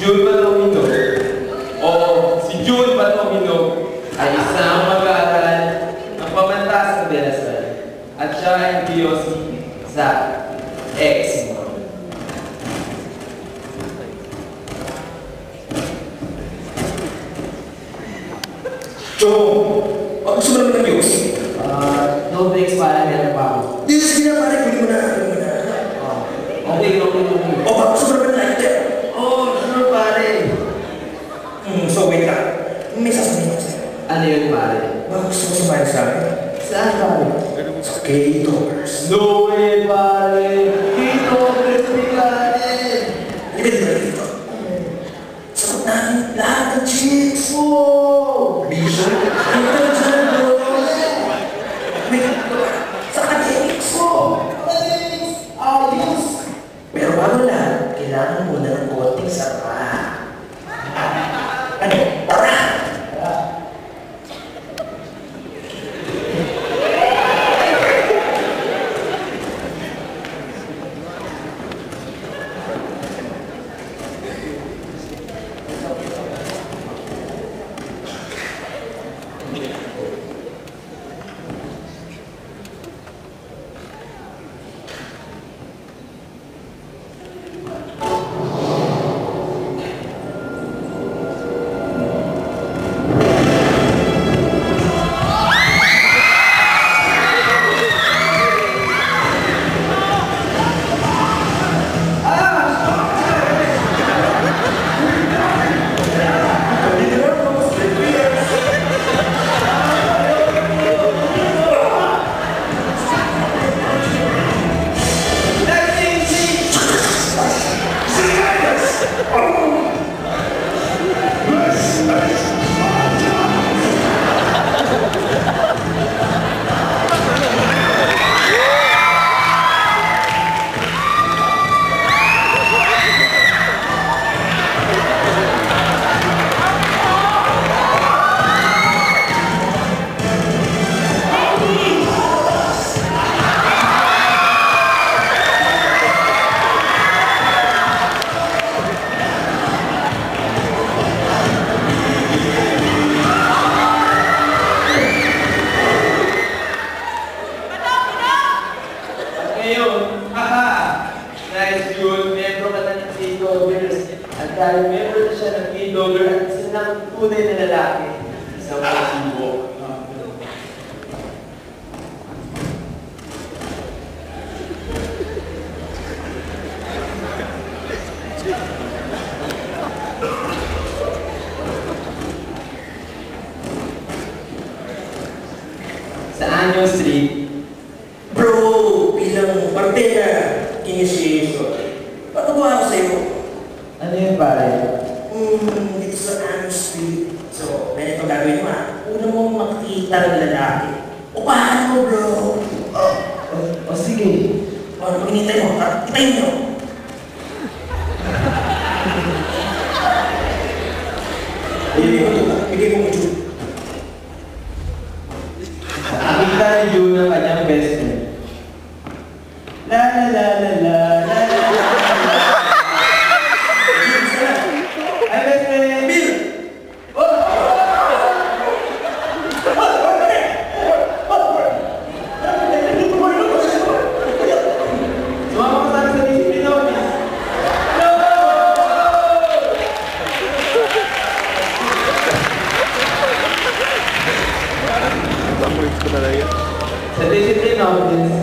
June Palomino. Oo, si June Palomino ay isang mag-aaral ng pamantasang Belasal at siya ay Diyos sa ex mo. So, gusto mo naman ng Diyos? No breaks para meron pa ako. Diyos, pare, pwede mo na. Okay. O, gusto mo naman ng lighter? Oh, sure pare. So, wait lang. May sasabihin ko sa'yo. Ano yun pare? Baka gusto mo sumali sa akin? Saan pare? Sa K-Talkers. No way pare. Dito, pare. Hindi dito. Sagot namin lahat ng chicks. Oh! Vision? Ito dyan, bro. Wait, sa academics mo. Ayos! Pero bago lahat, kailangan muna ng konting sapa. Ano? Tara! Dahil meron na siya ng $8 at isa ng tunay na lalaki sa mga subo. Sa Anyo Street, Bro, bilang partner, initiation. Paano ba ako sa'yo? ano yun pare? Dito sa Anno Street. So, ganito gagawin mo Una mong makita ng lalaki. Upahan mo, bro. O sige. Ano pag inintay mo? Itayin nyo. Bigay mo ito. Nakita ni June ang kanyang best friend. La la la la la la la la. Ay, best friend! Bill! Sumama ka sana sa discipline office. Sa discipline office,